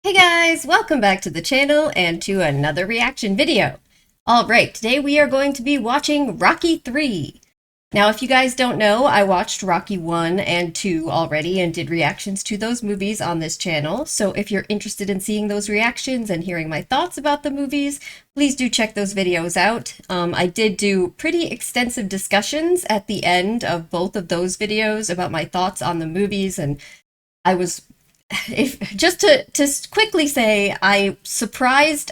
Hey guys, welcome back to the channel and to another reaction video. Alright, today we are going to be watching Rocky 3. Now if you guys don't know, I watched Rocky 1 and 2 already and did reactions to those movies on this channel, so if you're interested in seeing those reactions and hearing my thoughts about the movies, please do check those videos out. I did do pretty extensive discussions at the end of both of those videos about my thoughts on the movies, and I was just to quickly say, I was surprised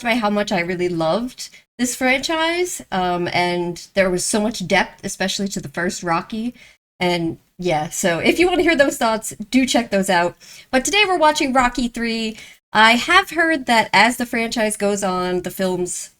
by how much I really loved this franchise, and there was so much depth, especially to the first Rocky, and yeah, so if you want to hear those thoughts, do check those out. But today we're watching Rocky 3. I have heard that as the franchise goes on, the films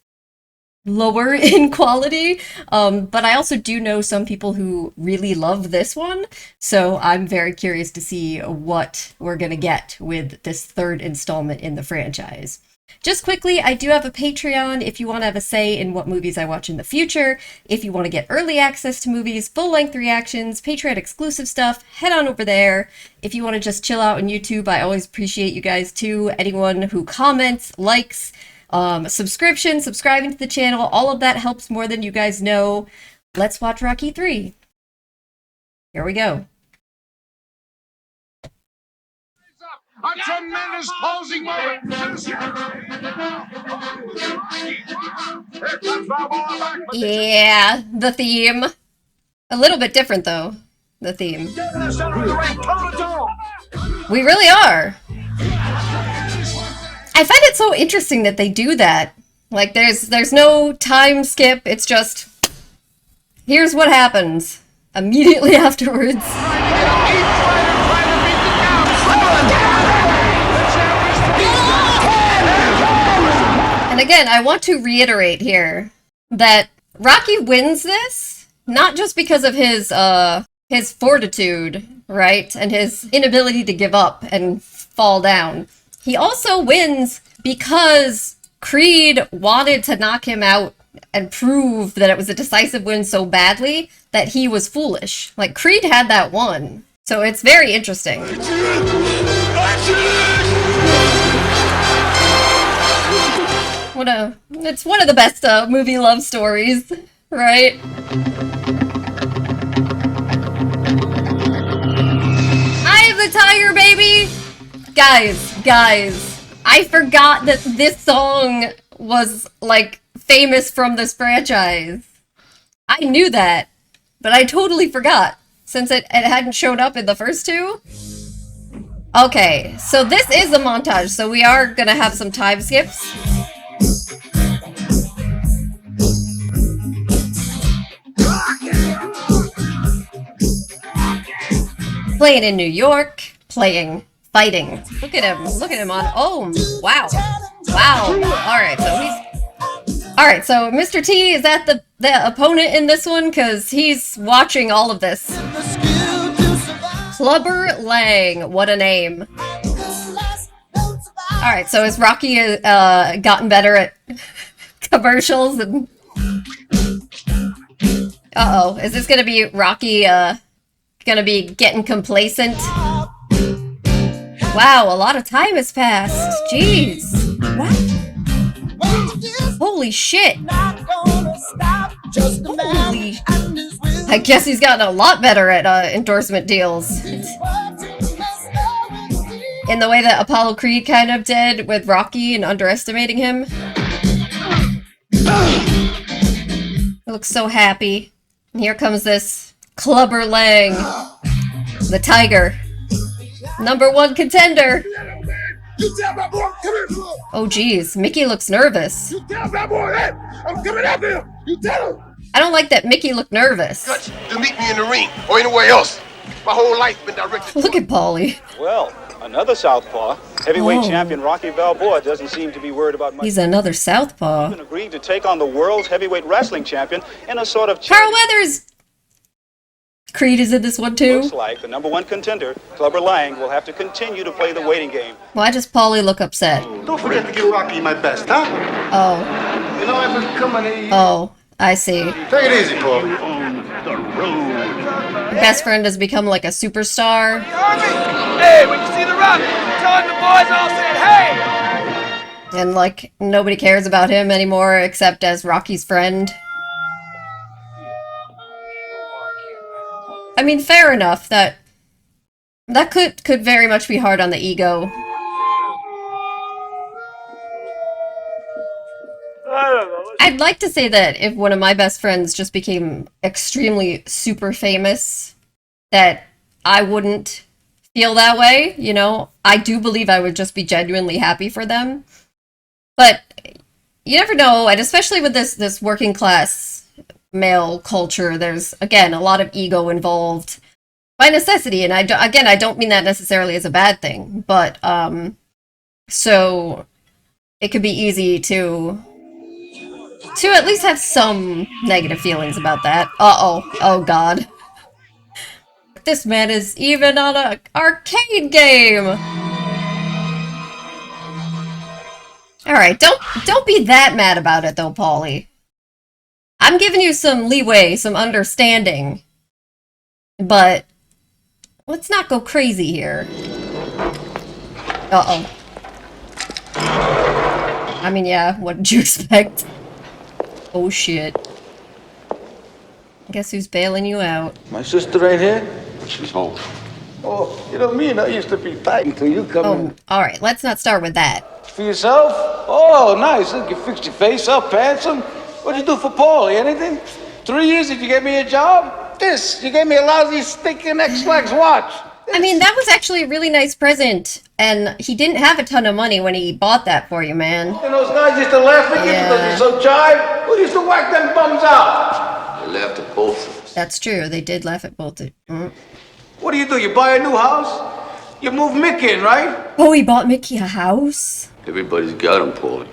lower in quality, but I also do know some people who really love this one, so I'm very curious to see what we're gonna get with this third installment in the franchise. Just quickly, I do have a Patreon if you want to have a say in what movies I watch in the future. If you want to get early access to movies, full-length reactions, Patreon exclusive stuff, head on over there. If you want to just chill out on YouTube, I always appreciate you guys too. Anyone who comments, likes, subscribing to the channel, all of that helps more than you guys know. Let's watch Rocky 3. Here we go. A tremendous closing moment. Yeah, the theme. A little bit different though, the theme. We really are. I find it so interesting that they do that. Like, there's no time skip, it's just, here's what happens immediately afterwards. And again, I want to reiterate here that Rocky wins this, not just because of his fortitude, right, and his inability to give up and fall down. He also wins because Creed wanted to knock him out and prove that it was a decisive win so badly that he was foolish. Like, Creed had that one. So it's very interesting. It's one of the best movie love stories, right? I am the tiger, baby! Guys, I forgot that this song was, like, famous from this franchise. I knew that, but I totally forgot, since it hadn't showed up in the first two. Okay, so this is a montage, so we are gonna have some time skips. Playing in New York, fighting. Look at him on, oh, wow. Alright, so Mr. T, is that the opponent in this one? Because he's watching all of this. Clubber Lang, what a name. Alright, so has Rocky gotten better at commercials? And uh-oh, is this gonna be Rocky, gonna be getting complacent? Wow, a lot of time has passed. Jeez. What? Holy shit. Holy. I guess he's gotten a lot better at endorsement deals. In the way that Apollo Creed kind of did with Rocky and underestimating him. He looks so happy. And here comes this Clubber Lang. The Tiger. #1 contender. Oh geez, Mickey looks nervous. I don't like that Mickey looked nervous. To meet me in the ring or anywhere else. My whole life been directed. Look at Paulie. Well, another southpaw. Heavyweight champion Rocky Balboa doesn't seem to be worried about much. He's another southpaw. Even agreed to take on the world's heavyweight wrestling champion in a sort of Carl Weathers. Creed is in this one too. Looks like the #1 contender, Clubber Lang, will have to continue to play the waiting game. Why does Paulie look upset? Don't forget to give Rocky my best, huh? Oh. You know, I've been coming in. Oh, I see. Take it easy, Paulie. Best friend has become like a superstar. Hey, when you see the Rock, tell him the boys all said, hey! And, like, nobody cares about him anymore except as Rocky's friend. I mean, fair enough. That could very much be hard on the ego. I'd like to say that if one of my best friends just became extremely super famous, that I wouldn't feel that way, you know? I do believe I would just be genuinely happy for them. But you never know, and especially with this working class male culture, there's, again, a lot of ego involved by necessity, and I don't mean that necessarily as a bad thing, but, so it could be easy to at least have some negative feelings about that. Uh-oh. Oh, God. This man is even on an arcade game! Alright, don't be that mad about it, though, Paulie. I'm giving you some leeway, some understanding. But let's not go crazy here. Uh-oh. I mean, yeah, what did you expect? Oh, shit. Guess who's bailing you out? My sister ain't here? She's home. Oh, you know, me and her used to be tight until you come in. Alright, let's not start with that. For yourself? Oh, nice. Look, you fixed your face up, handsome. What'd you do for Paulie? Anything? 3 years did you get me a job? You gave me a lousy stinking X-Lax watch. I mean, that was actually a really nice present, and he didn't have a ton of money when he bought that for you, man. And those guys used to laugh at you because you're so jive. Who used to whack them bums out? They laughed at both of us. That's true, they did laugh at both. What do? You buy a new house? You move Mickey in, right? Oh, he bought Mickey a house? Everybody's got him, Paulie.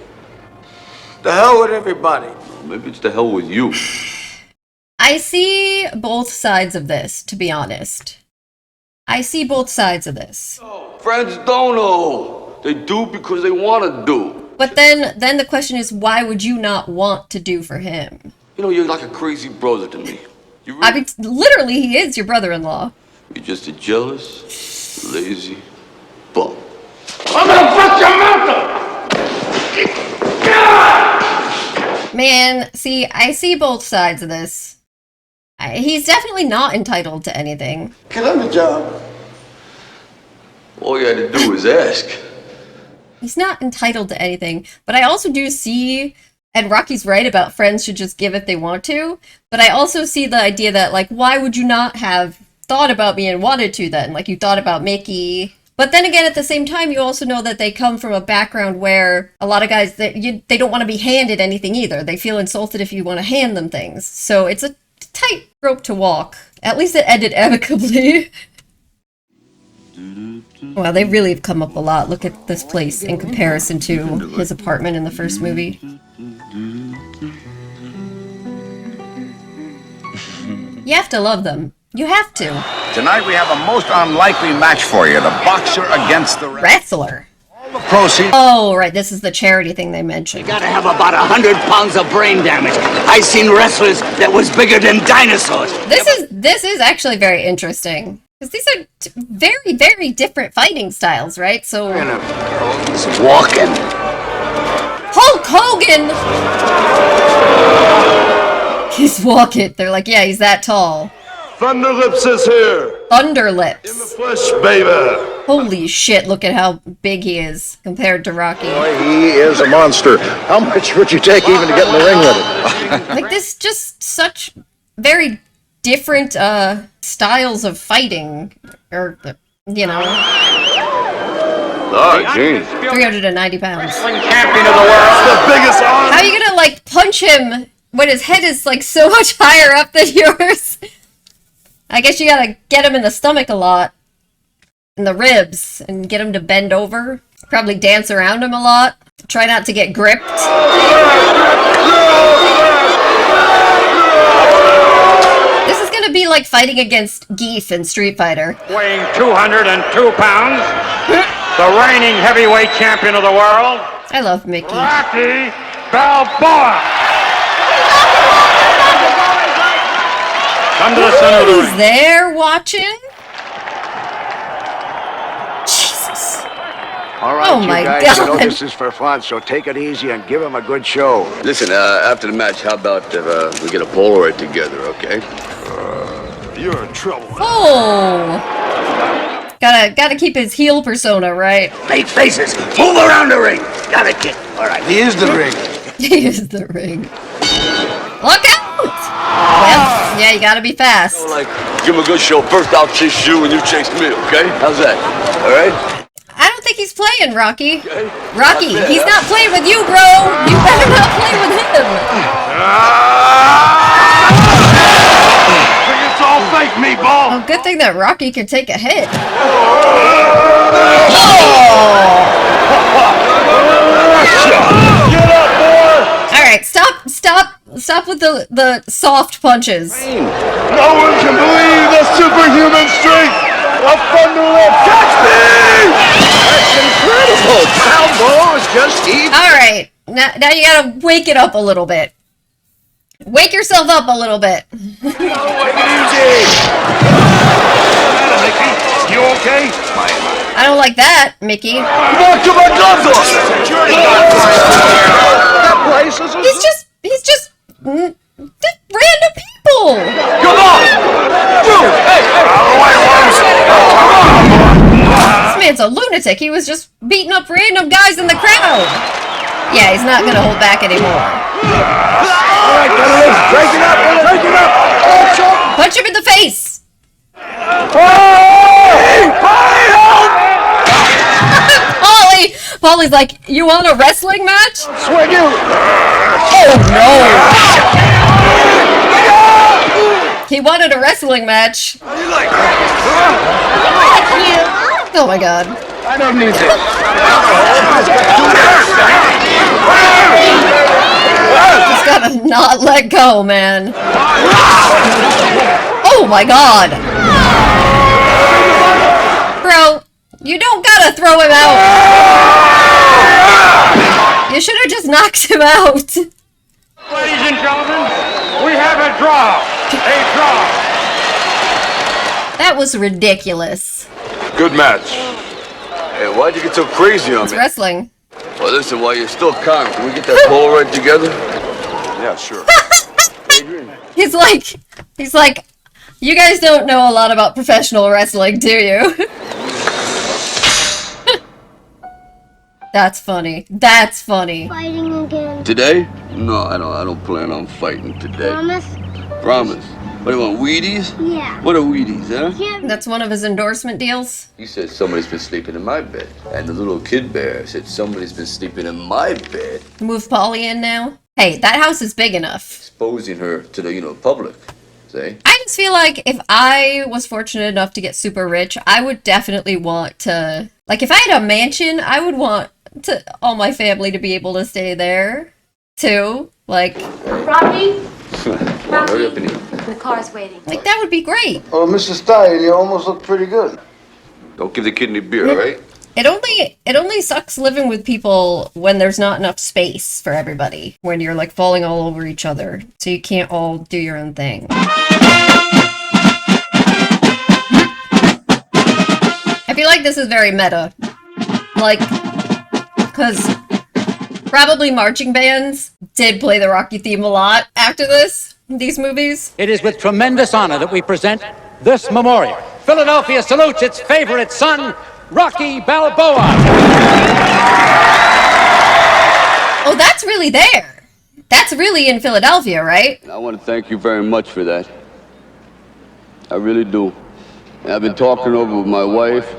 The hell with everybody. Maybe it's the hell with you. I see both sides of this, to be honest. I see both sides of this. Friends don't know. They do because they want to do. But then the question is, why would you not want to do for him? You know, you're like a crazy brother to me. You really, I mean, literally, he is your brother-in-law. You're just a jealous, lazy bum. I'm gonna bust your mouth up! Man, see, I see both sides of this. He's definitely not entitled to anything. Get on the job. All you had to do was ask. He's not entitled to anything, but I also do see, and Rocky's right about friends should just give if they want to, but I also see the idea that, like, why would you not have thought about me and wanted to then? Like, you thought about Mickey. But then again, at the same time, you also know that they come from a background where a lot of guys, they don't want to be handed anything either. They feel insulted if you want to hand them things. So it's a tight rope to walk. At least it ended amicably. Wow, they really have come up a lot. Look at this place in comparison to his apartment in the first movie. You have to love them. You have to. Tonight we have a most unlikely match for you. The boxer against the wrestler. All the proceeds. Oh, right. This is the charity thing they mentioned. You gotta have about 100 pounds of brain damage. I seen wrestlers that was bigger than dinosaurs. This is actually very interesting. Because these are very, very different fighting styles, right? So... He's walking. Hulk Hogan! He's walking. They're like, yeah, he's that tall. Thunderlips is here. Thunderlips. In the flesh, baby. Holy shit, look at how big he is compared to Rocky. Boy, he is a monster. How much would you take even to get in the ring with him? Like, this just such very different styles of fighting. Or, you know. Oh, geez. 390 pounds. Champion of the world. The biggest arm. How are you gonna, like, punch him when his head is, like, so much higher up than yours? I guess you gotta get him in the stomach a lot. In the ribs. And get him to bend over. Probably dance around him a lot. Try not to get gripped. This is gonna be like fighting against Geef in Street Fighter. Weighing 202 pounds. The reigning heavyweight champion of the world. I love Mickey. Rocky Balboa. Come to the center of the He's ring. there watching. Jesus. All right, Oh you my guys, God. you know this is for fun, so take it easy and give him a good show. Listen, after the match, how about we get a Polaroid together, okay? You're in trouble. Oh! Gotta keep his heel persona, right? Make faces. Move around the ring. Got it, kid. All right. He is the ring. He is the ring. Look out! Well, yeah, you gotta be fast. Like, give him a good show. First, I'll chase you and you chase me, okay? How's that? All right? I don't think he's playing, Rocky. Okay. Rocky, Not bad, he's huh? not playing with you, bro! You better not play with him! Think it's all fake, meatball. Oh, good thing that Rocky can take a hit. Get up, boy. Alright, stop with the soft punches. No one can believe the superhuman strength of Thunderlips. Catch me! That's incredible. Balboa is just evil. Alright, now you gotta wake it up a little bit. Wake yourself up a little bit. Take it easy. You okay? I don't like that, Mickey. Back to my gloves off. That place is He's just random people. Come on. Hey, out of the way, Worms. This man's a lunatic. He was just beating up random guys in the crowd. Yeah, he's not gonna hold back anymore. All right, Thunderlips, break it up. Break it up. Punch him in the face. Paulie's like, you want a wrestling match? Swing you. Oh no! He wanted a wrestling match. Oh my god. I don't need this. Just gotta not let go, man. Oh my god. Bro, you don't gotta throw him out. You should have just knocked him out. Ladies and gentlemen, we have a draw. A draw. That was ridiculous. Good match. Hey, why'd you get so crazy on It's me? wrestling. Well, listen, while you're still calm, can we get that Polaroid together? Yeah, sure. Adrian? He's like, you guys don't know a lot about professional wrestling, do you? That's funny. That's funny. Fighting again. Today? No, I don't plan on fighting today. Promise? Promise. What do you want, Wheaties? Yeah. What are Wheaties, huh? That's one of his endorsement deals. He said somebody's been sleeping in my bed. And the little kid bear said somebody's been sleeping in my bed. Move Paulie in now. Hey, that house is big enough. Exposing her to the, public. See? I just feel like if I was fortunate enough to get super rich, I would definitely want to... Like, if I had a mansion, I would want all my family to be able to stay there, too. Like... Rocky? Hurry up in here. The car's waiting. Like, that would be great. Oh, Mr. Stein, you almost look pretty good. Don't give the kid any beer, all right? It only sucks living with people when there's not enough space for everybody. When you're, like, falling all over each other. So you can't all do your own thing. I feel like this is very meta. Like, because probably marching bands did play the Rocky theme a lot after these movies. It is with tremendous honor that we present this memorial. Philadelphia salutes its favorite son, Rocky Balboa. Oh, that's really there. That's really in Philadelphia, right? I want to thank you very much for that. I really do. And I've been talking over with my wife,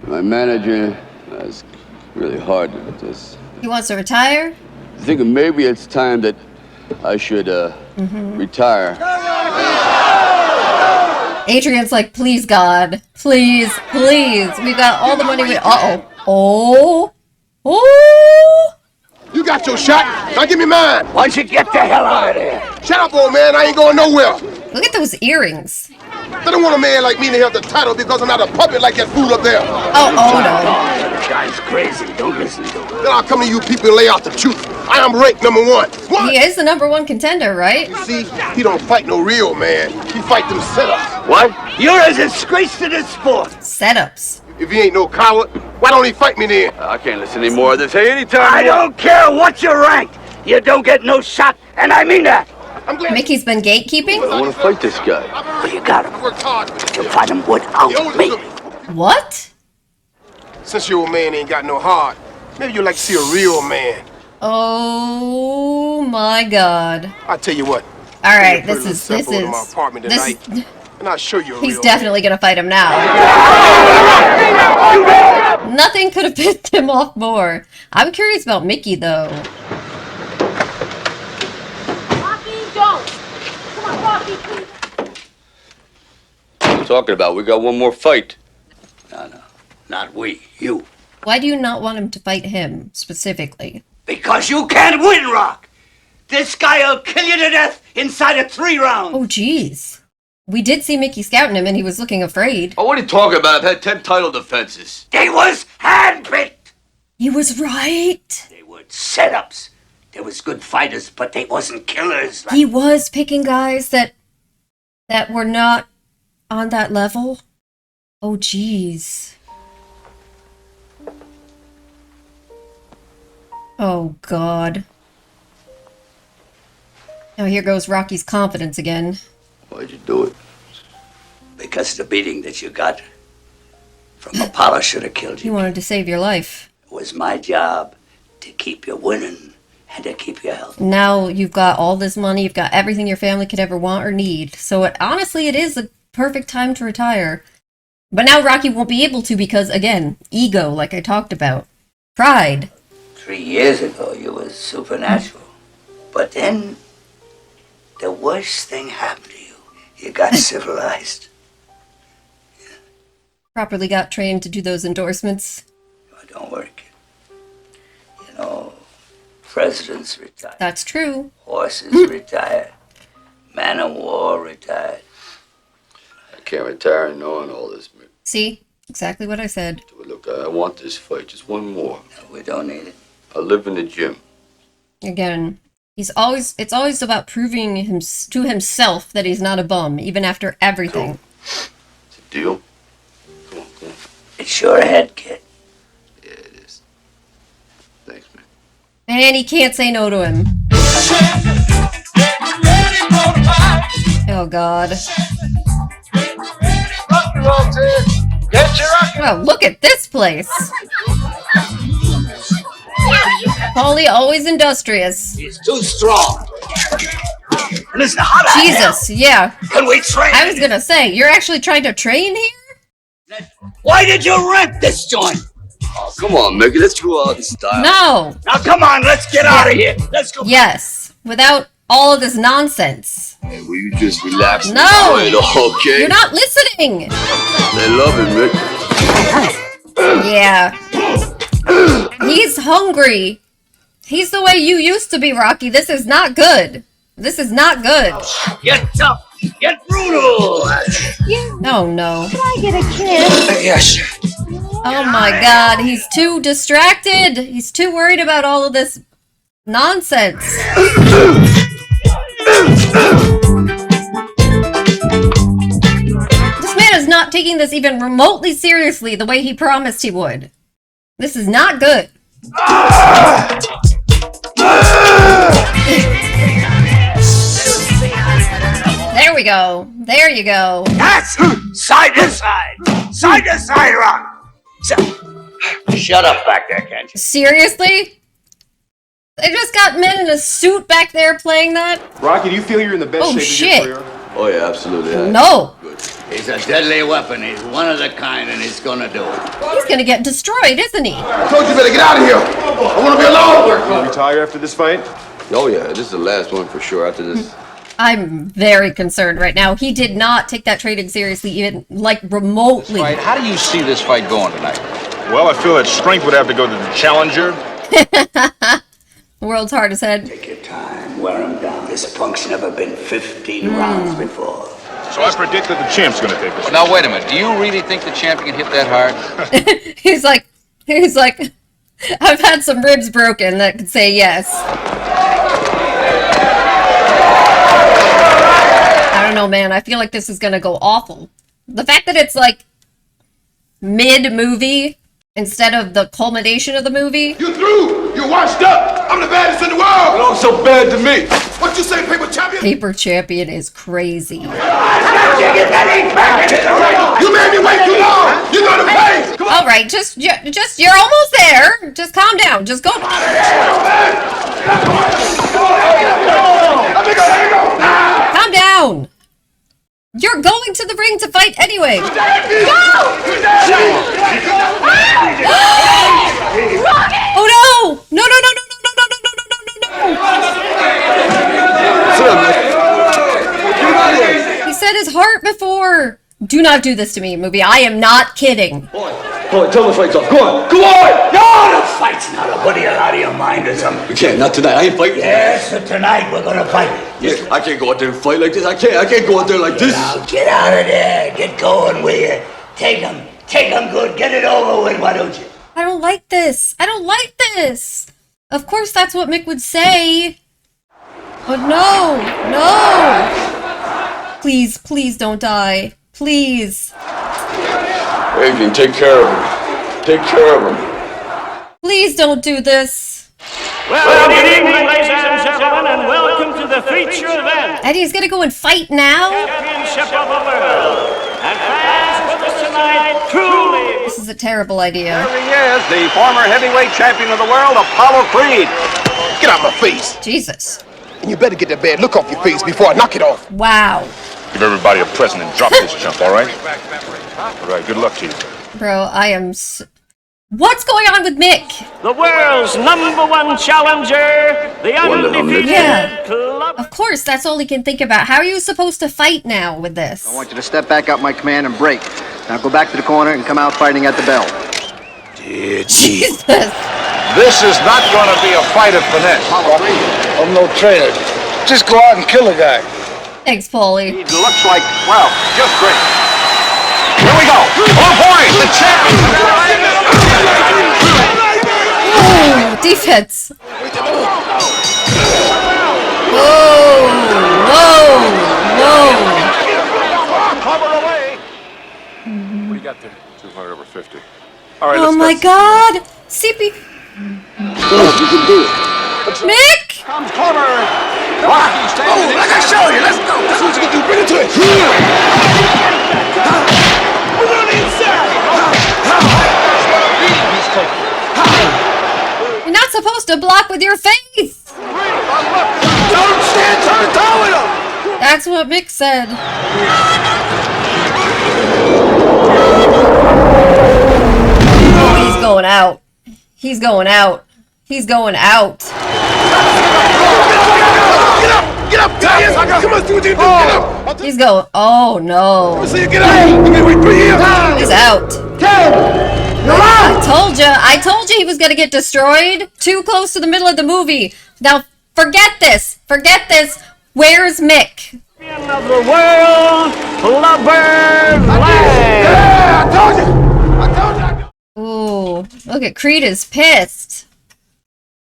my manager. It's really hard to just... He wants to retire? I think maybe it's time that I should retire. Adrian's like, please, God. Please, please. We've got all the money we... Uh-oh. Oh. Oh. You got your shot. Now give me mine. Why don't you get the hell out of there? Shut up, old man. I ain't going nowhere. Look at those earrings. They don't want a man like me to have the title because I'm not a puppet like that fool up there. Oh no. The guy's crazy. Don't listen to him. Then I'll come to you people and lay out the truth. I am ranked number one. What? He is the #1 contender, right? You see, he don't fight no real man. He fight them setups. What? You're a disgrace to this sport. Setups. If he ain't no coward, Why don't he fight me then? I can't listen anymore of this. Hey, anytime I you want. don't care what you're ranked. You don't get no shot, and I mean that. I'm glad. Mickey's been gatekeeping? I want to fight this guy. Well, you got him. I worked hard for this. You fight him without me. What? Since your old man ain't got no heart, maybe you'd like to see a real man. Oh my god. I'll tell you what. All right, Bring this your is self over to my apartment tonight, and I'll show you a he's real definitely gonna fight him now. Nothing could have pissed him off more. I'm curious about Mickey though. Rocky, don't. Come on, Rocky, please. What are you talking about? We got one more fight. No, not we. You. Why do you not want him to fight him specifically? Because you can't win, Rock. This guy'll kill you to death inside of 3 rounds. Oh jeez. We did see Mickey scouting him and he was looking afraid. Oh, what are you talking about? I've had 10 title defenses. They was handpicked. He was right. They were setups. They was good fighters, but they wasn't killers. He was picking guys that were not on that level. Oh jeez. Oh god. Now here goes Rocky's confidence again. Why'd you do it? Because the beating that you got from Apollo should have killed He you. wanted to save your life. It was my job to keep you winning and to keep you healthy. Now you've got all this money, you've got everything your family could ever want or need. So honestly, it is a perfect time to retire. But now Rocky won't be able to because, again, ego, like I talked about. Pride. 3 years ago, you was supernatural. But then, the worst thing happened to you. You got civilized. Properly got trained to do those endorsements. Oh, don't worry, kid. You know, presidents retire. That's true. Horses retire. Man of war retired. I can't retire knowing all this. See? Exactly what I said. Look, I want this fight. Just one more. No, we don't need it. I live in the gym. Again, it's always about proving to himself that he's not a bum, even after everything. It's a deal. Come on. It's your head, kid. Yeah, it is. Thanks, man. And he can't say no to him. Oh god. Oh, look at this place. Paulie always industrious. He's too strong. Listen, how the Jesus, yeah. Can we train? I was gonna say, you're actually trying to train here? Why did you rent this joint? Oh, come on, Mickey. Let's go out in style. No. Now come on, let's get out of here. Let's go. Yes, without all of this nonsense. Hey, will you just relax? No. Okay. You're not listening. They love it, Mick. Yeah. He's hungry. He's the way you used to be, Rocky. This is not good. This is not good. Get tough. Get brutal. Oh, no. Can I get a kiss? Yes. Oh, my God. He's too distracted. He's too worried about all of this nonsense. This man is not taking this even remotely seriously the way he promised he would. This is not good. There we go. There you go. That's side to side. Side to side, Rock. Shut up back there, can't you? Seriously? They just got men in a suit back there playing that? Rocky, do you feel you're in the best Oh, shape shit. of your career? Oh, yeah, absolutely. Yeah. No. Good. He's a deadly weapon. He's one of the kind, and he's gonna do it. He's gonna get destroyed, isn't he? I told you better get out of here. I want to be alone. You retire after this fight? Oh, yeah, this is the last one for sure. After this. I'm very concerned right now. He did not take that training seriously, even like remotely. Right, how do you see this fight going tonight? Well, I feel that strength would have to go to the challenger. World's hardest head. Take your time. Wear him down. This punk's never been 15 rounds before. So I predict that the champ's going to take this. Now, wait a minute. Do you really think the champion can hit that hard? He's like, I've had some ribs broken that could say yes. I don't know, man. I feel like this is gonna go awful. The fact that it's like mid-movie instead of the culmination of the movie. You through! You're washed up! I'm the baddest in the world! Don't so bad to me. What you say, paper champion? Paper champion is crazy. You made me wait too long! You're gonna pay! Come on! All right, just you're almost there. Just calm down. Just go. Calm down. You're going to the ring to fight anyway. Go! Oh no! No! No! No! No! No! No! No! No! No! No! He said his heart before. Do not do this to me, movie. I am not kidding. Paulie, tell the fight's off. Go on. Go on! No, the fight's not up. What are you out of your mind or something? We can't. Not tonight. I ain't fighting. Yes, so tonight we're gonna fight. Yeah, I can't go out there and fight like this. I can't go out there like this. Now get out of there. Get going with you. Take him good. Get it over with, why don't you? I don't like this. I don't like this. Of course, that's what Mick would say. But no, no. Please, please don't die. Please. Adrian, take care of him. Take care of him. Please don't do this. Well, good evening, ladies and gentlemen, and welcome to the feature event. Eddie's gonna go and fight now? Championship of the world. And fans with us tonight, truly. This is a terrible idea. There he is, the former heavyweight champion of the world, Apollo Creed. Get out my face! Jesus. And you better get that bad look off your face before I knock it off. Wow. Give everybody a present and drop this jump, all right? All right, good luck to you. Bro, I am What's going on with Mick? The world's #1 challenger, the undefeated club. Of course, that's all he can think about. How are you supposed to fight now with this? I want you to step back out my command and break. Now go back to the corner and come out fighting at the bell. Jesus. This is not going to be a fight of finesse. I'm no trainer. Just go out and kill a guy. Thanks, Paulie. He looks like, well, just great. Here we go. On point, the champion. Ooh, defense. Whoa, whoa, whoa. Cover away. What do you got there? 200 over 50. All right, Oh my God. CP. You can do it. Mick! Comes corner. Rocky standing in. Like I showed you, let's go. That's what you can do. Bring it to it. Move on the inside. You're not supposed to block with your face. Don't stand toe-to-toe with him. That's what Mick said. Oh, he's going out. He's going out. He's going out. Get up, Talia! Come on, do what you do. Get up. He's going. Oh no. So you get up. You gotta wait 3 years. He's out. I told you he was gonna get destroyed. Too close to the middle of the movie. Now forget this. Forget this. Where's Mick? Champion of the world, Flubber Yeah, I told you. Ooh, look at Creed is pissed.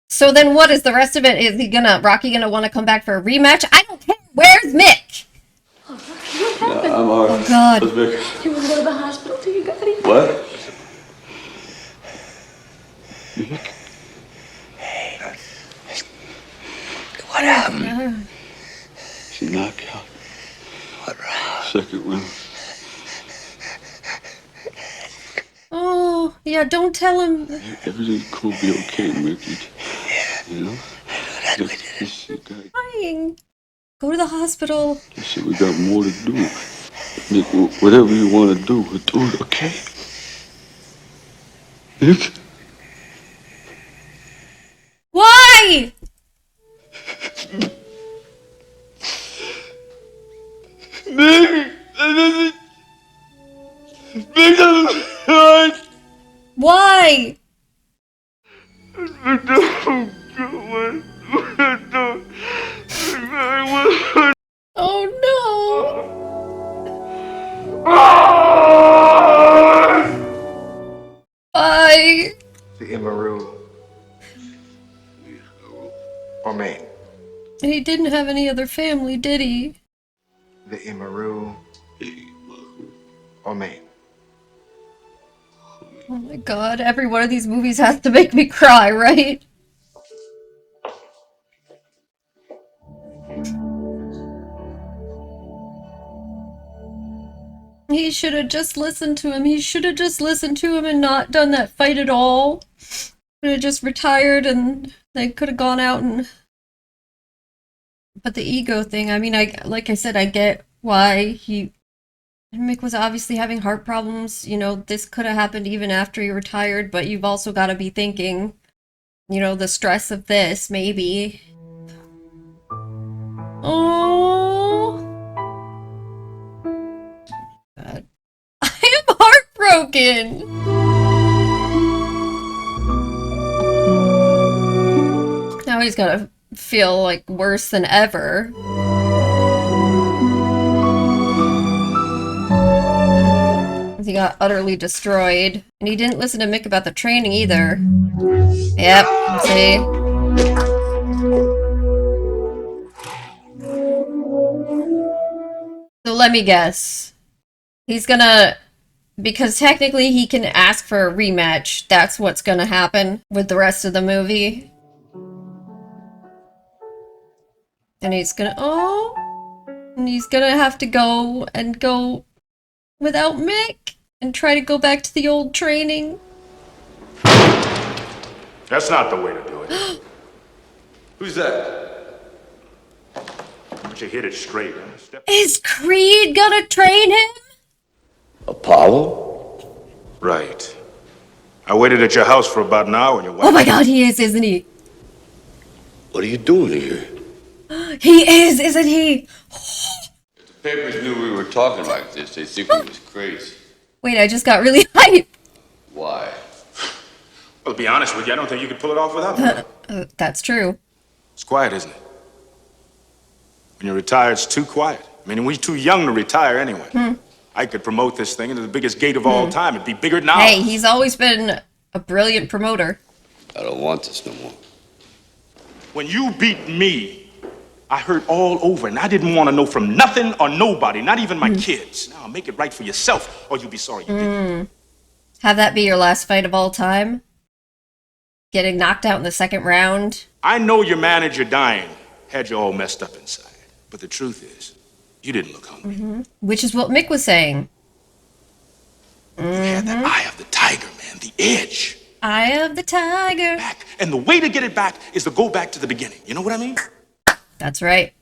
So then what is the rest of it? Is Rocky gonna want to come back for a rematch? I don't care. Where's Mick? What happened? I'm all right. Oh God. You want to go to the hospital till you got him? What? What happened? She knocked out. What round? Second round. Oh yeah, don't tell him. Everything's gonna be okay, Mickey. You know? That's what we did it. Crying. Go to the hospital. Listen, we got more to do. Nick, whatever you want to do, we'll do it, okay? Nick? Why? Nick! Nick doesn't hurt! Why? Oh no! Why? The Imaru. Or Maine. He didn't have any other family, did he? The Imaru. Or Maine. Oh my god, every one of these movies has to make me cry, right? He should have just listened to him. He should have just listened to him and not done that fight at all. Could have just retired and they could have gone out and... But the ego thing, I mean, like I said, I get why Mick was obviously having heart problems. You know, this could have happened even after he retired, but you've also got to be thinking, you know, the stress of this, maybe. Oh. God. I am heartbroken. Now he's gonna feel like worse than ever. He got utterly destroyed. And he didn't listen to Mick about the training either. Yep, see? So let me guess. He's gonna... Because technically he can ask for a rematch. That's what's gonna happen with the rest of the movie. And he's gonna... Oh! And he's gonna have to go without Mick and try to go back to the old training. That's not the way to do it. Who's that? But you hit it straight. Huh? Is Creed gonna train him? Apollo? Right. I waited at your house for about an hour and your wife... Oh my god, he is, isn't he? What are you doing here? He is, isn't he? If the papers knew we were talking like this, they'd think we was crazy. Wait, I just got really hyped. Why? Well, to be honest with you, I don't think you could pull it off without me. That's true. It's quiet, isn't it? When you retire, it's too quiet. I mean, we're too young to retire anyway. I could promote this thing into the biggest gate of all time. It'd be bigger than ours. Hey, he's always been a brilliant promoter. I don't want this no more. When you beat me, I heard all over, and I didn't want to know from nothing or nobody, not even my kids. Now, make it right for yourself, or you'll be sorry you did. Have that be your last fight of all time? Getting knocked out in the second round? I know your manager dying had you all messed up inside, but the truth is, you didn't look hungry. Which is what Mick was saying. You had that eye of the tiger, man, the edge. Eye of the tiger. Back. And the way to get it back is to go back to the beginning. You know what I mean? That's right.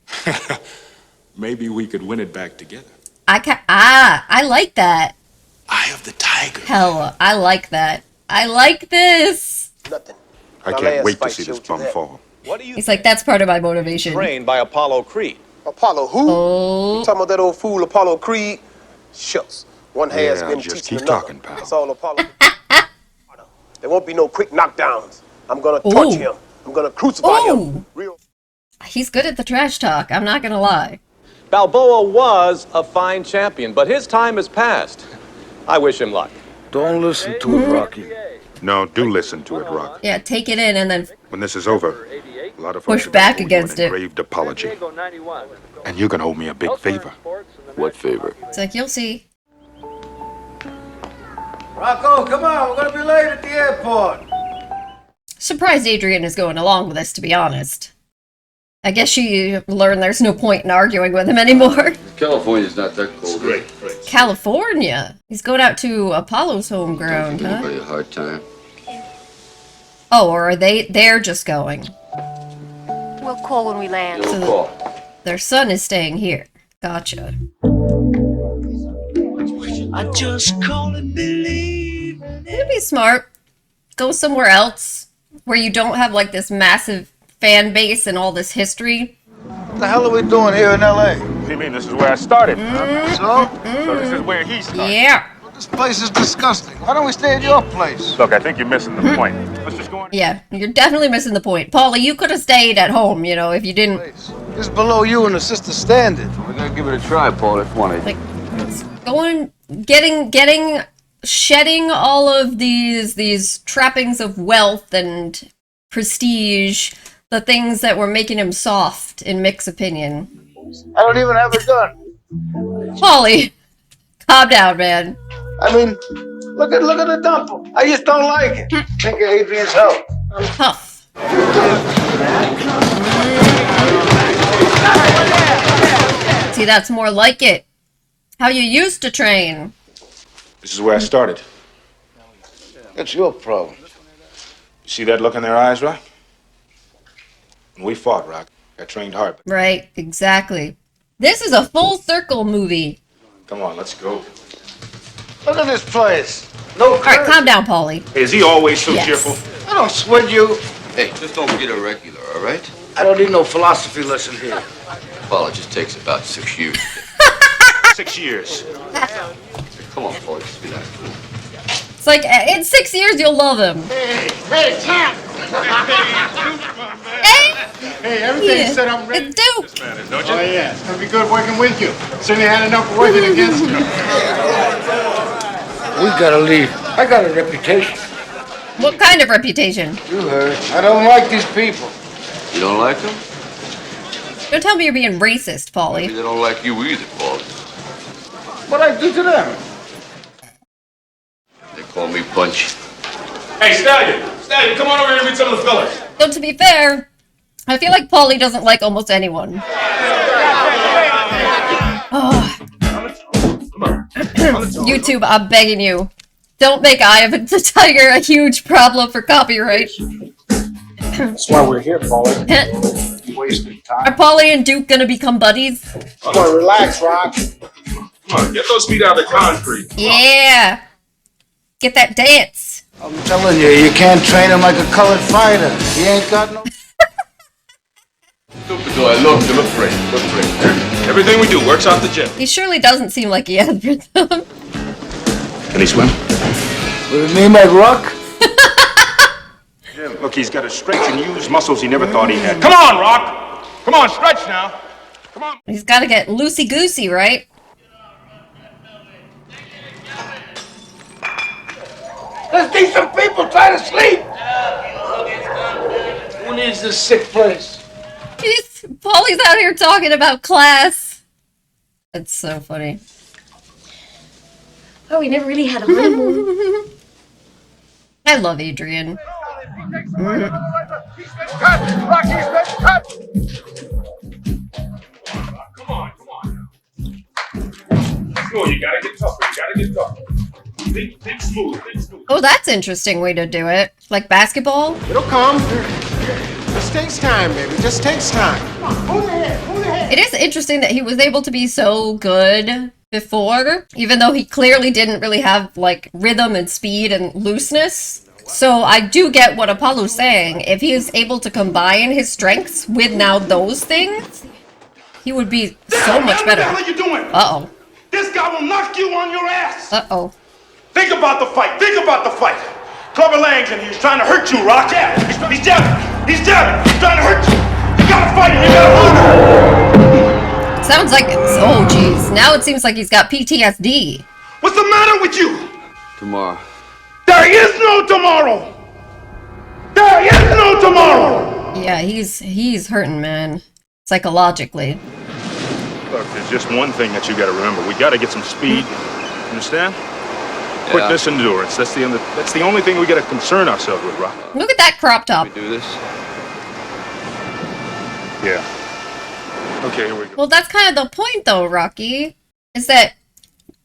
Maybe we could win it back together. I like that. Eye of the tiger. Hell, I like that. I like this. Nothing. I can't wait to see this bum fall. He's like, that's part of my motivation. Trained by Apollo Creed. Apollo who? Oh. You talking about that old fool Apollo Creed? Shucks. One has been just teaching keep another. talking, pal. That's all Apollo. There won't be no quick knockdowns. I'm gonna torture him. I'm gonna crucify him. Real. He's good at the trash talk, I'm not gonna lie. Balboa was a fine champion, but his time has passed. I wish him luck. Don't listen to it, Rocky. No, do listen to it, Rock. Yeah, take it in and then When this is over, a lot of push folks back owe you against an it. engraved apology. And you're gonna owe me a big favor. What favor? It's like, you'll see. Rocco, come on, we're gonna be late at the airport. Surprised Adrian is going along with this, to be honest. I guess she learned there's no point in arguing with him anymore. California's not that cold. Great. California? He's going out to Apollo's home ground, Give huh? anybody a hard time. Oh, or are they're just going? We'll call when we land. You'll call. Their son is staying here. Gotcha. I just call it believe. It'd be smart. Go somewhere else where you don't have like this massive fan base and all this history. What the hell are we doing here in L.A.? What do you mean? This is where I started. Huh? So this is where he started. Yeah. This place is disgusting. Why don't we stay at your place? Look, I think you're missing the point. Let's just go on. Yeah, you're definitely missing the point. Paulie, you could have stayed at home, you know, if you didn't. This is below you and the sister standard. We're gonna give it a try, Paul, if one of Like, going, shedding all of these trappings of wealth and prestige, the things that were making him soft, in Mick's opinion. I don't even have a gun. Paulie, calm down, man. I mean, Look at the dumper. I just don't like it. Think of Adrian's help. I'm tough. See, that's more like it. How you used to train. This is where I started. That's your problem. You see that look in their eyes, Rock? When we fought, Rock, I trained hard. Right, exactly. This is a full circle movie. Come on, let's go. Look at this place. No. All right, calm down, Paulie. Hey, is he always so cheerful? I don't sweat you. Hey, just don't get irregular, all right? I don't need no philosophy lesson here. Well, it just takes about 6 years. 6 years. Come on, Paulie, just relax. It's like, in 6 years, you'll love him. Hey, champ! Hey, everything's set up ready. It's Duke. Don't you? Oh, yeah. It's going to be good working with you. Certainly had enough working against you. We gotta leave. I got a reputation. What kind of reputation? You heard. I don't like these people. You don't like them? Don't tell me you're being racist, Maybe Paulie. they don't like you either, Paulie. What I do to them? They call me Punch. Hey, Stallion! Stallion, come on over here and meet some of the fellas. So to be fair, I feel like Paulie doesn't like almost anyone. Oh. YouTube, I'm begging you. Don't make Eye of the Tiger a huge problem for copyright. That's why we're here, Paulie. Wasting time. Are Paulie and Duke gonna become buddies? Come on, relax, Rock. Come on, get those feet out of the concrete. Yeah. Get that dance. I'm telling you, you can't train him like a colored fighter. He ain't got no... Stupid do I look? You look great. Look great. Everything we do works off the gym. He surely doesn't seem like he has rhythm. Can he swim? With a name like Rock? Look, he's got to stretch and use muscles he never thought he had. Come on, Rock! Come on, stretch now. Come on. He's gotta get loosey-goosey, right? There's decent people trying to sleep. Who needs this sick place? Paulie's out here talking about class. That's so funny. Oh, we never really had a honeymoon. I love Adrian. Come on. Go, you gotta get tougher. Think smooth. Oh, that's an interesting way to do it. Like basketball? It'll come. Just takes time, baby. Just takes time. Move ahead. It is interesting that he was able to be so good before, even though he clearly didn't really have like rhythm and speed and looseness. So I do get what Apollo's saying. If he is able to combine his strengths with now those things, he would be so much better. What the hell are you doing? Uh-oh. This guy will knock you on your ass. Uh-oh. Think about the fight. Clubber Lang's and he's trying to hurt you, Rock. Yeah, he's jabbing. He's trying to hurt you. You gotta fight him. You gotta move. Sounds like it's, oh geez. Now it seems like he's got PTSD. What's the matter with you? Tomorrow. There is no tomorrow. Yeah, he's hurting, man. Psychologically. Look, there's just one thing that you gotta remember. We gotta get some speed. Understand? Quickness and endurance. That's the only thing we gotta concern ourselves with, Rock. Look at that crop top. We do this? Yeah. Okay, here we go. Well, that's kind of the point, though, Rocky. Is that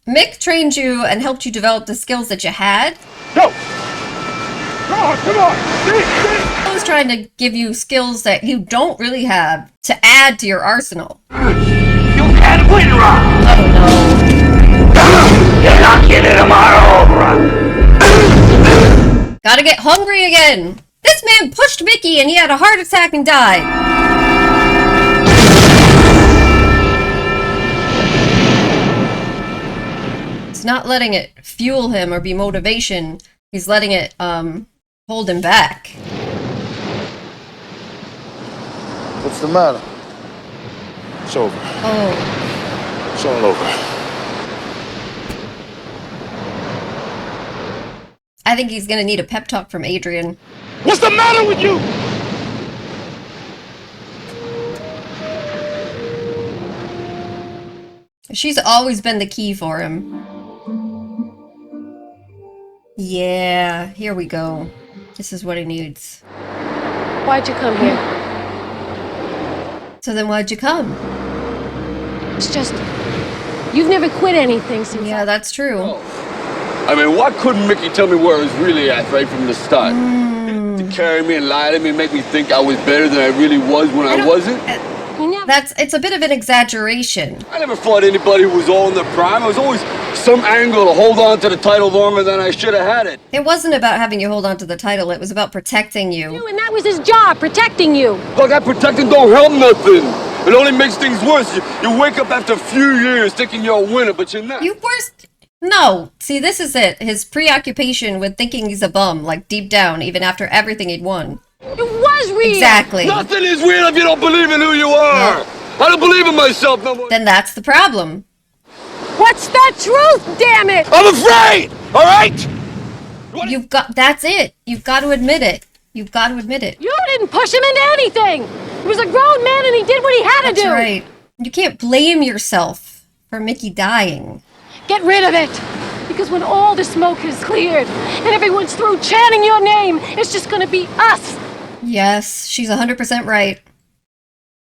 Mick trained you and helped you develop the skills that you had. Go! Come on! I was trying to give you skills that you don't really have to add to your arsenal. You can't win, Rock. Oh, no. You're not getting tomorrow, Rock. Gotta get hungry again. This man pushed Mickey and he had a heart attack and died. He's not letting it fuel him or be motivation. He's letting it hold him back. What's the matter? It's over. Oh. It's all over. I think he's gonna need a pep talk from Adrian. What's the matter with you? She's always been the key for him. Yeah, here we go. This is what he needs. Why'd you come here? So then why'd you come? It's just, you've never quit anything since. Yeah, that's true. I mean, why couldn't Mickey tell me where I was really at right from the start? To carry me and lie to me and make me think I was better than I really was when I wasn't? It's a bit of an exaggeration. I never fought anybody who was all in their prime. I was always some angle to hold on to the title longer than I should have had it. It wasn't about having you hold on to the title, it was about protecting you. And that was his job, protecting you. Look, that protecting don't help nothing. It only makes things worse. You wake up after a few years thinking you're a winner, but you're not. No, see, this is it. His preoccupation with thinking he's a bum, like deep down, even after everything he'd won. It was real. Exactly. Nothing is real if you don't believe in who you are. Yeah. I don't believe in myself no more. Then that's the problem. What's the truth, damn it? I'm afraid, all right? That's it. You've got to admit it. You've got to admit it. You didn't push him into anything. He was a grown man and he did what he had to do. That's right. You can't blame yourself for Mickey dying. Get rid of it. Because when all the smoke is cleared and everyone's through chanting your name, it's just gonna be us. Yes, she's 100% right.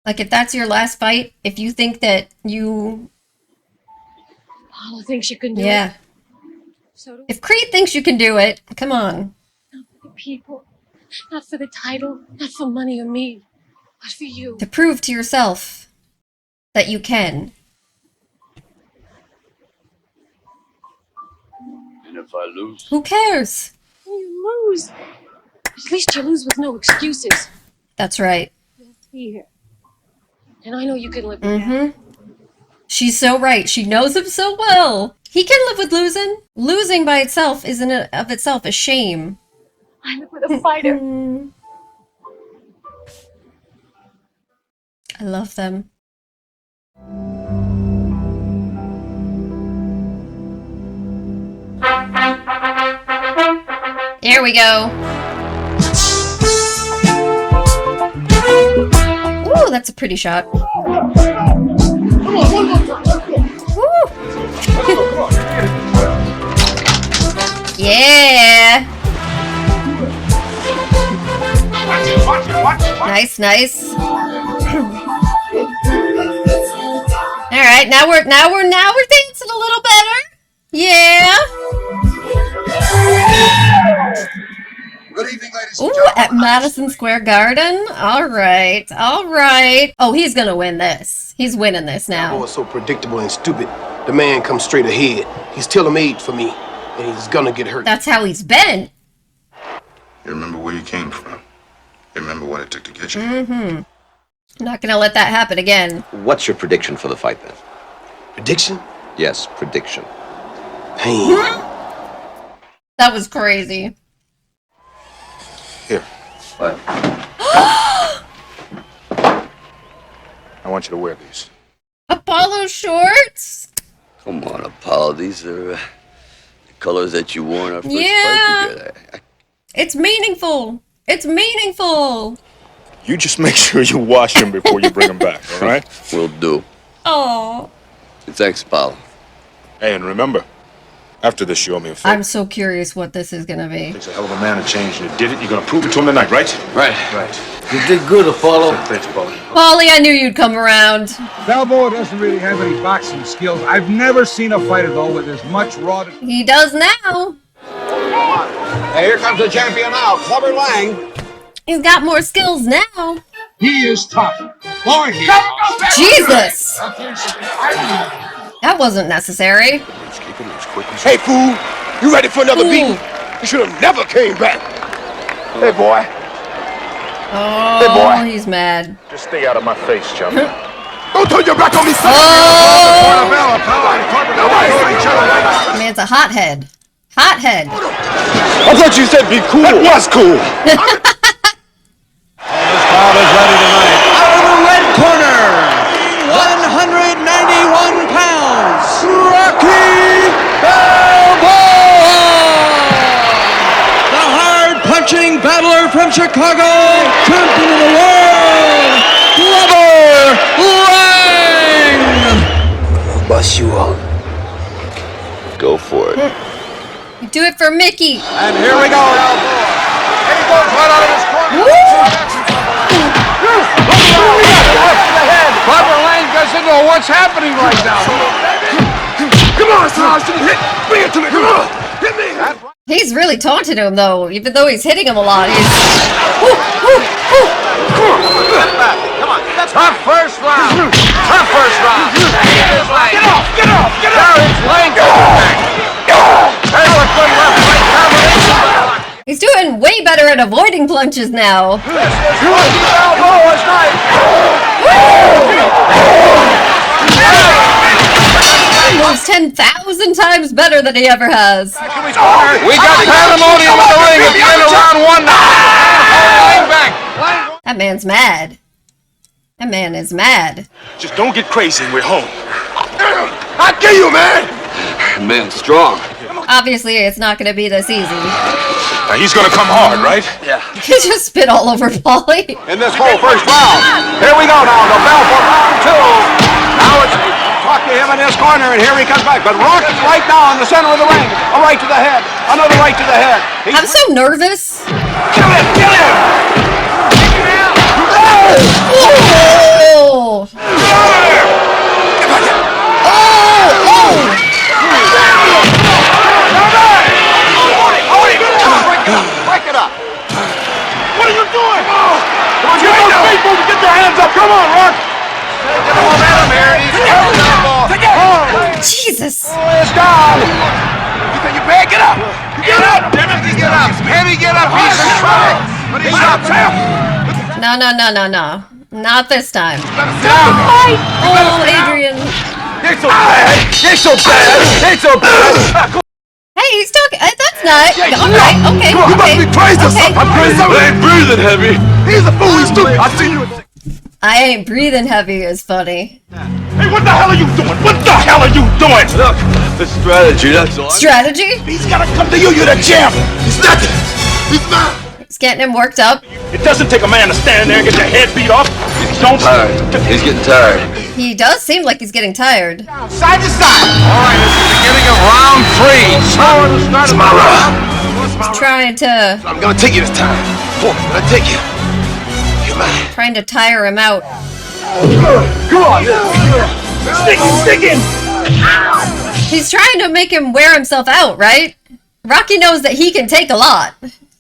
Like, if that's your last fight, if you think that you... Paulo thinks you can do it. Yeah. So if Creed thinks you can do it, come on. Not for the people, not for the title, not for money or me, but for you. To prove to yourself that you can. And if I lose? Who cares? You lose. At least you lose with no excuses. That's right. Here. And I know you can live with that. She's so right. She knows him so well. He can live with losing. Losing by itself is in of itself a shame. I live with a fighter. I love them. Here we go. Ooh, that's a pretty shot. Yeah. Nice, nice. All right, now we're dancing a little better. Yeah. Good evening, ladies and gentlemen. Ooh, at Madison Square Garden. All right, all right. Oh, he's gonna win this. He's winning this now. Oh, it's so predictable and stupid. The man comes straight ahead. He's tailor-made for me, and he's gonna get hurt. That's how he's been. You remember where you came from. You remember what it took to get you. I'm not gonna let that happen again. What's your prediction for the fight, then? Prediction? Yes, prediction. Pain. That was crazy. Here. What? I want you to wear these. Apollo shorts? Come on, Apollo. These are the colors that you wore in our first Yeah. fight together. It's meaningful. It's meaningful. You just make sure you wash them before you bring them back, all right? Will do. Oh. Thanks, Apollo. Hey, and remember, after this, you owe me a favor. I'm so curious what this is gonna be. Takes a hell of a man to change, and you did it. You're gonna prove it to him tonight, right? Right. Right. You did good, Apollo. Thanks, Paulie. Paulie, I knew you'd come around. Balboa doesn't really have any boxing skills. I've never seen a fighter, though, with as much raw... He does now. Hey, here comes the champion now, Clubber Lang. He's got more skills now. He is tough. Boy, he Jesus! That wasn't necessary. Hey, fool! You ready for another beating? You should have never came back. Hey, boy. Oh, hey, boy. He's mad. Just stay out of my face, chum. Don't turn your back on me, son! Man's a hothead. Hothead. I thought you said be cool. That was cool. This crowd is ready tonight. Out of the red corner, 191 pounds, Rocky Balboa! The hard-punching battler from Chicago, champion of the world, Clubber Lang! I'll bust you up. Go for it. Do it for Mickey. And here we go. Here he goes right out of his corner. Barbara Lane doesn't know what's happening right now. Come on, Sarge. Bring it to me. Come on. Hit me. He's really taunting him, though. Even though he's hitting him a lot, he's... Come on. Tough first round. Tough first round. Get off. Get off. Get off. There it's Lane. Eloquent left right combination. He's doing way better at avoiding punches now. This is Rocky Balboa's night. He moves 10,000 times better than he ever has. We got pandemonium in the ring at the end of round one now. That man's mad. That man is mad. Just don't get crazy and we're home. I'll kill you, man. Man, strong. Obviously, it's not going to be this easy. Now he's gonna come hard, right? Yeah. He just spit all over Paulie. In this whole first round. Here we go now. The bell for round two. Now it's talk to him in his corner, and here he comes back. But Rock is right now in the center of the ring. A right to the head. Another right to the head. I'm so nervous. Kill him! Kill him! Oh! Break it up! What are you doing? Come on, get those feet moving! Get your hands up! Come on, Rock! Get the momentum here. Jesus! It's down! You better get up! Get up! Penny, get up! Penny, get up! He's in trouble! But he's up! No. Not this time. Down! Oh, Adrian. You're so bad! You're so bad! You're so bad! Hey, he's talking. That's not. Alright, okay. You must be crazy or something. I'm crazy. I ain't breathing heavy. He's a fool. He's stupid. I see you. I ain't breathing heavy is funny. Hey, what the hell are you doing? What the hell are you doing? Look, the strategy, that's all. Strategy? He's gotta come to you. You're the champ. He's nothing. He's not. He's getting him worked up. It doesn't take a man to stand there and get your head beat off. Don't. Tired. He's getting tired. He does seem like he's getting tired. Side to side. All right, this is the beginning of round three. Slower to start of my round. He's trying to. I'm gonna take you this time. I'm gonna take you. You're mine. Trying to tire him out. Come on. Stick in. He's trying to make him wear himself out, right? Rocky knows that he can take a lot.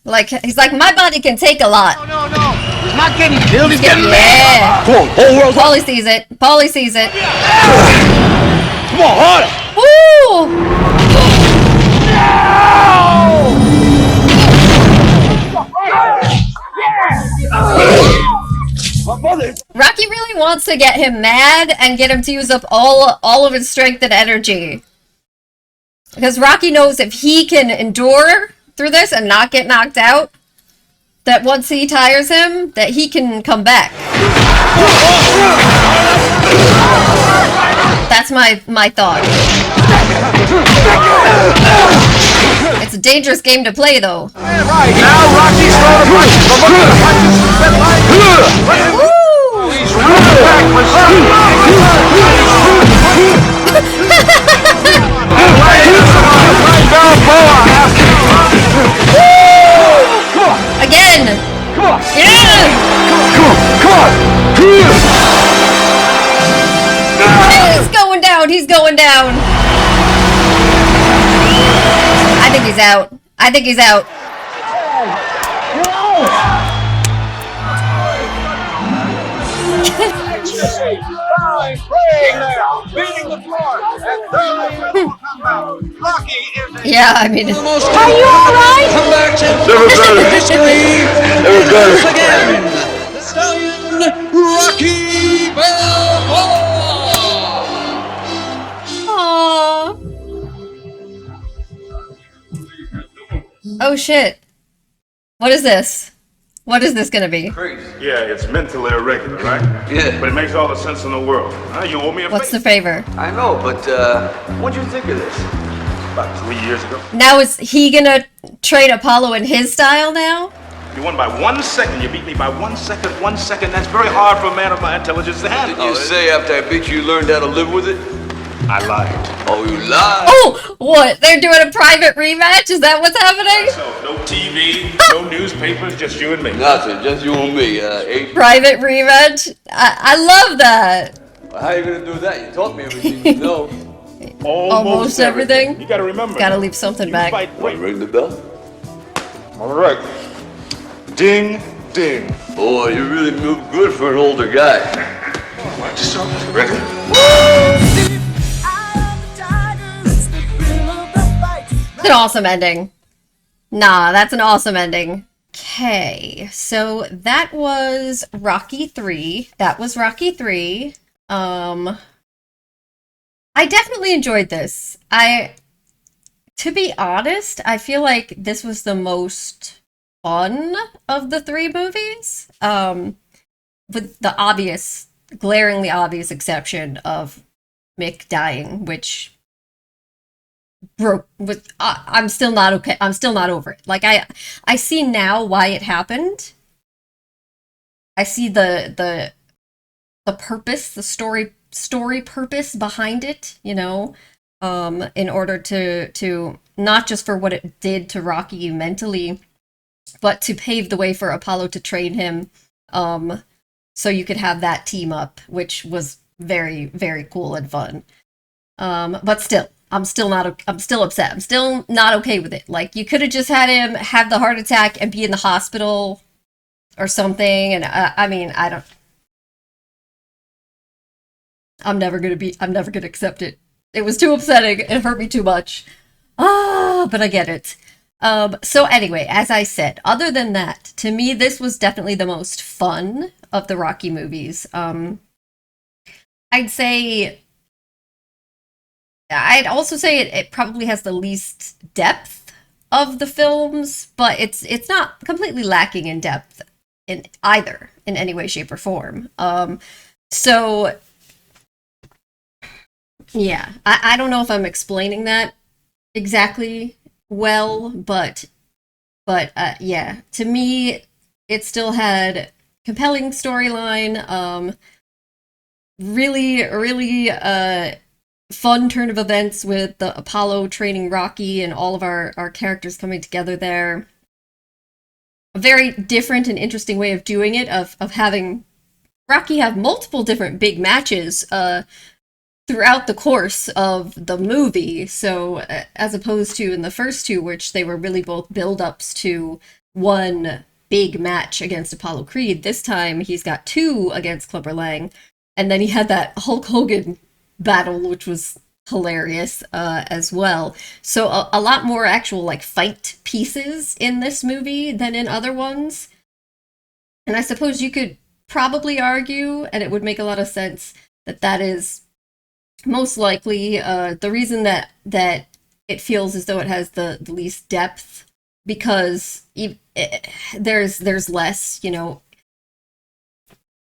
Like, he's like, my body can take a lot. No. He's not getting killed. He's getting mad. Come on, whole world. Paulie sees it. Paulie sees it. Come on, harder. Woo! Rocky really wants to get him mad and get him to use up all of his strength and energy. Because Rocky knows if he can endure through this and not get knocked out, that once he tires him, that he can come back. That's my thought. It's a dangerous game to play, though. Right now, Rocky's throwing a punch. He's running back for Again! Come on! Yeah! Come on! He's going down! He's going down! I think he's out. I think he's out. Yeah, I mean... Are you alright? Never better. Never better. The stallion, Rocky Balboa! Aww. Oh shit. What is this? What is this gonna be? Yeah, it's mentally irregular, right? Yeah. But it makes all the sense in the world. You owe me a What's the favor? I know, but what'd you think of this? About 3 years ago. Now is he gonna train Apollo in his style now? You won by 1 second. You beat me by 1 second. 1 second. That's very hard for a man of my intelligence to handle. Did you say after I beat you, you learned how to live with it? I lied. Oh, you lied? Oh, what? They're doing a private rematch? Is that what's happening? So, no TV, no newspapers, just you and me. Nothing, just you and me, Adrian. Private rematch? I love that. Well, how are you gonna do that? You taught me everything you know. Almost everything. You gotta remember. Gotta leave something back. Want to ring the bell? All right. Ding, ding. Boy, you really move good for an older guy. Watch yourself. Ready? It's an awesome ending. Nah, that's an awesome ending. Okay, so that was Rocky 3. I definitely enjoyed this. To be honest, I feel like this was the most fun of the 3 movies. With the glaringly obvious exception of Mick dying, which I'm still not okay. I'm still not over it. Like I see now why it happened. I see the purpose, the story purpose behind it, in order to not just for what it did to Rocky mentally, but to pave the way for Apollo to train him, so you could have that team up, which was very, very cool and fun. But still, I'm still upset. I'm still not okay with it. Like, you could have just had him have the heart attack and be in the hospital or something. And I'm never gonna accept it. It was too upsetting. It hurt me too much. But I get it. So anyway, as I said, other than that, to me, this was definitely the most fun of the Rocky movies. I'd also say it probably has the least depth of the films, but it's not completely lacking in depth in any way, shape, or form. So yeah, I don't know if I'm explaining that exactly well, but yeah, to me, it still had compelling storyline, really fun turn of events with the Apollo training Rocky and all of our characters coming together there. A very different and interesting way of doing it, of having Rocky have multiple different big matches throughout the course of the movie. So as opposed to in the first 2, which they were really both build-ups to one big match against Apollo Creed, this time he's got 2 against Clubber Lang, and then he had that Hulk Hogan battle, which was hilarious as well. So a lot more actual like fight pieces in this movie than in other ones. And I suppose you could probably argue, and it would make a lot of sense, that is most likely the reason that it feels as though it has the least depth, because there's less,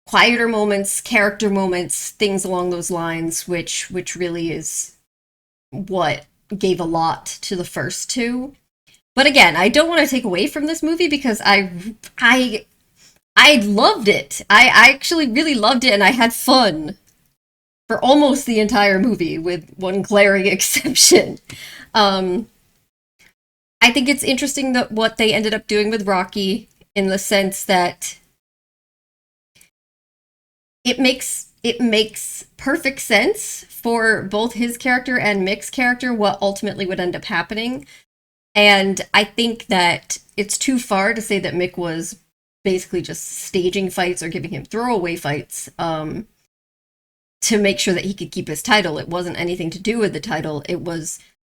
quieter moments, character moments, things along those lines, which really is what gave a lot to the first 2. But again, I don't want to take away from this movie, because I loved it. I actually really loved it, and I had fun for almost the entire movie, with one glaring exception. I think it's interesting that what they ended up doing with Rocky, in the sense that it makes perfect sense for both his character and Mick's character what ultimately would end up happening. And I think that it's too far to say that Mick was basically just staging fights or giving him throwaway fights to make sure that he could keep his title. It wasn't anything to do with the title.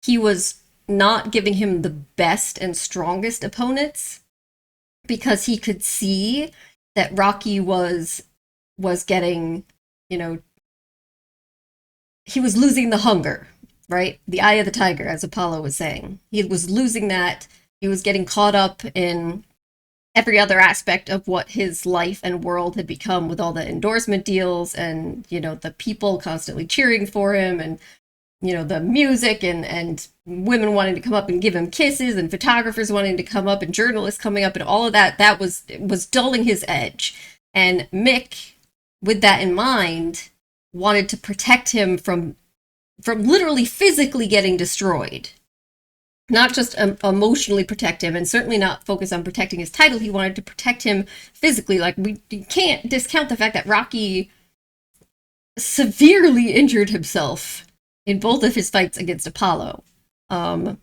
He was not giving him the best and strongest opponents, because he could see that Rocky was getting, he was losing the hunger, right? The eye of the tiger, as Apollo was saying. He was losing that. He was getting caught up in every other aspect of what his life and world had become, with all the endorsement deals and, the people constantly cheering for him, and, the music and women wanting to come up and give him kisses, and photographers wanting to come up, and journalists coming up, and all of that was dulling his edge. And Mick, with that in mind, wanted to protect him from from literally physically getting destroyed. Not just emotionally protect him, and certainly not focus on protecting his title. He wanted to protect him physically. Like, we can't discount the fact that Rocky severely injured himself in both of his fights against Apollo. And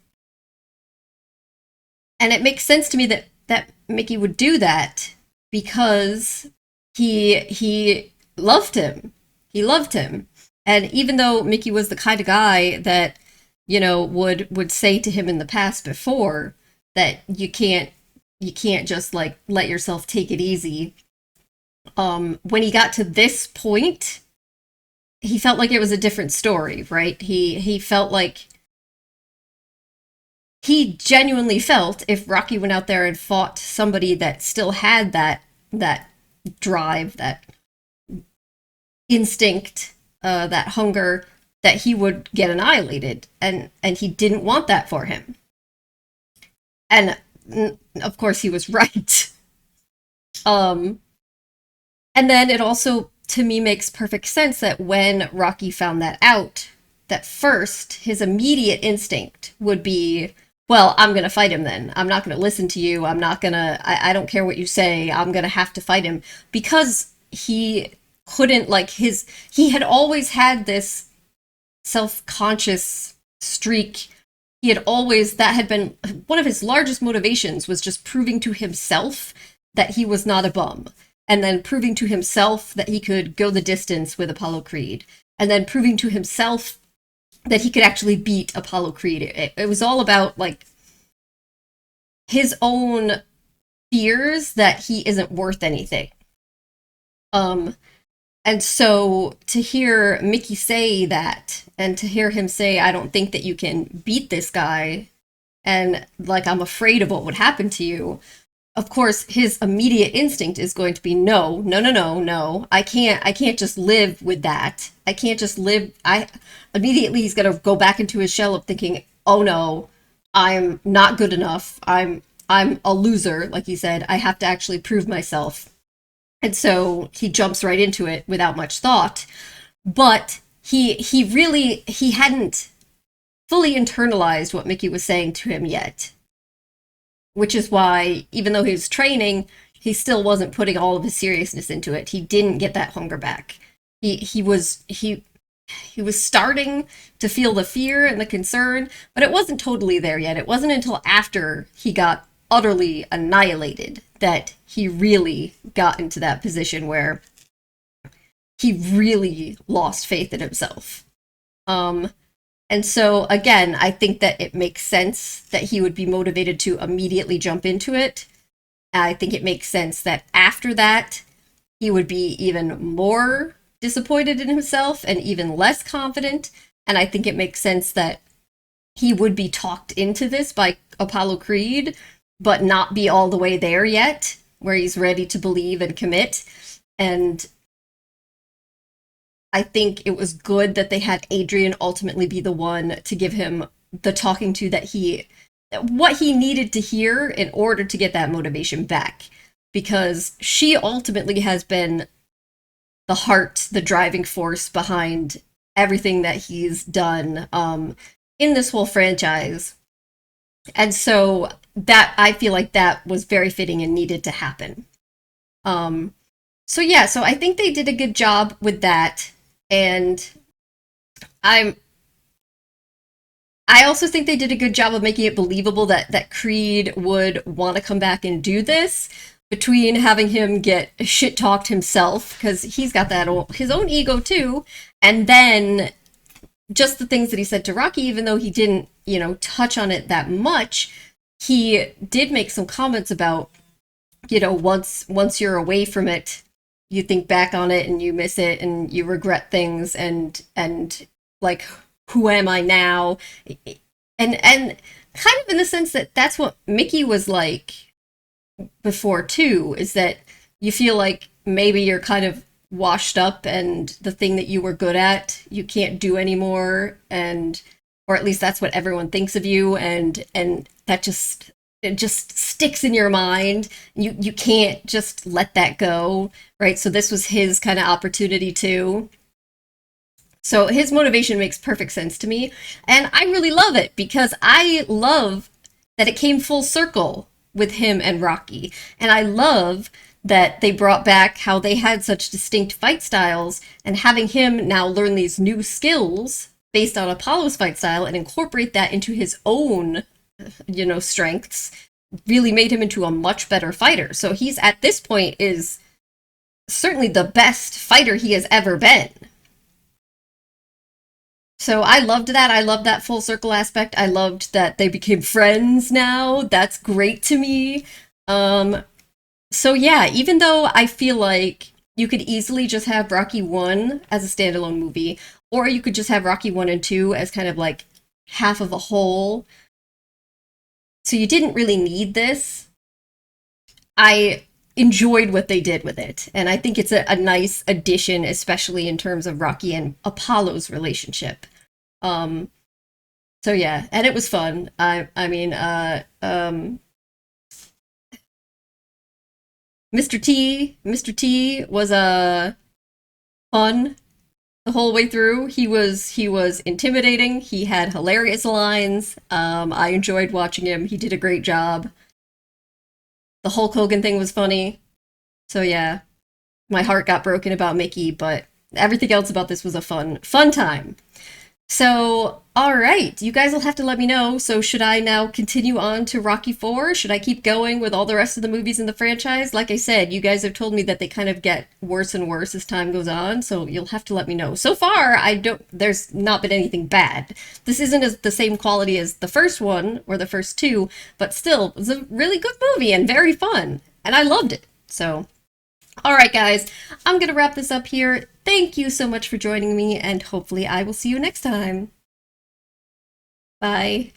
it makes sense to me that Mickey would do that because he loved him. He loved him. And even though Mickey was the kind of guy that, you know, would say to him in the past before that you can't just like let yourself take it easy. When he got to this point, he felt like it was a different story, right? He felt like he genuinely felt if Rocky went out there and fought somebody that still had that drive, that instinct, that hunger, that he would get annihilated, and he didn't want that for him. And of course he was right. And then it also, to me, makes perfect sense that when Rocky found that out, that first his immediate instinct would be, well, I'm going to fight him then. I'm not going to listen to you. I'm not going to, I don't care what you say. I'm going to have to fight him. Because he couldn't, like, he had always had this self-conscious streak. He had always, that had been one of his largest motivations, was just proving to himself that he was not a bum. And then proving to himself that he could go the distance with Apollo Creed. And then proving to himself that he could actually beat Apollo Creed. It was all about, like, his own fears that he isn't worth anything. And so to hear Mickey say that, and to hear him say, I don't think that you can beat this guy, and, like, I'm afraid of what would happen to you, of course, his immediate instinct is going to be, no. I can't just live with that. I can't just live. Immediately he's going to go back into his shell of thinking, oh no, I'm not good enough. I'm a loser, like he said. I have to actually prove myself. And so he jumps right into it without much thought. But he hadn't fully internalized what Mickey was saying to him yet. Which is why, even though he was training, he still wasn't putting all of his seriousness into it. He didn't get that hunger back. He was starting to feel the fear and the concern, but it wasn't totally there yet. It wasn't until after he got utterly annihilated that he really got into that position where he really lost faith in himself. And so, again, I think that it makes sense that he would be motivated to immediately jump into it. I think it makes sense that after that, he would be even more disappointed in himself and even less confident. And I think it makes sense that he would be talked into this by Apollo Creed, but not be all the way there yet, where he's ready to believe and commit. And I think it was good that they had Adrian ultimately be the one to give him the talking to what he needed to hear in order to get that motivation back. Because she ultimately has been the heart, the driving force behind everything that he's done in this whole franchise. And so that, I feel like that was very fitting and needed to happen. So I think they did a good job with that. And I also think they did a good job of making it believable that Creed would want to come back and do this, between having him get shit-talked himself, because he's got his own ego too, and then just the things that he said to Rocky, even though he didn't, touch on it that much, he did make some comments about, once you're away from it, you think back on it and you miss it and you regret things and like, who am I now? And kind of in the sense that that's what Mickey was like before too, is that you feel like maybe you're kind of washed up and the thing that you were good at, you can't do anymore, or at least that's what everyone thinks of you, and that it just sticks in your mind. You can't just let that go, right? So this was his kind of opportunity too. So his motivation makes perfect sense to me, and I really love it because I love that it came full circle with him and Rocky, and I love that they brought back how they had such distinct fight styles, and having him now learn these new skills based on Apollo's fight style and incorporate that into his own, strengths, really made him into a much better fighter. So he's at this point is certainly the best fighter he has ever been. So I loved that. I loved that full circle aspect. I loved that they became friends now. That's great to me. So yeah, even though I feel like you could easily just have Rocky 1 as a standalone movie, or you could just have Rocky 1 and 2 as kind of like half of a whole. So you didn't really need this. I enjoyed what they did with it, and I think it's a nice addition, especially in terms of Rocky and Apollo's relationship. So yeah, and it was fun. Mr. T was fun the whole way through. He was intimidating. He had hilarious lines. I enjoyed watching him. He did a great job. The Hulk Hogan thing was funny. So yeah, my heart got broken about Mickey, but everything else about this was a fun time. So, all right, you guys will have to let me know. So should I now continue on to Rocky 4? Should I keep going with all the rest of the movies in the franchise? Like I said, you guys have told me that they kind of get worse and worse as time goes on, so you'll have to let me know. So far, there's not been anything bad. This isn't the same quality as the first one, or the first two, but still, it was a really good movie and very fun, and I loved it. So, all right, guys, I'm going to wrap this up here. Thank you so much for joining me, and hopefully I will see you next time. Bye.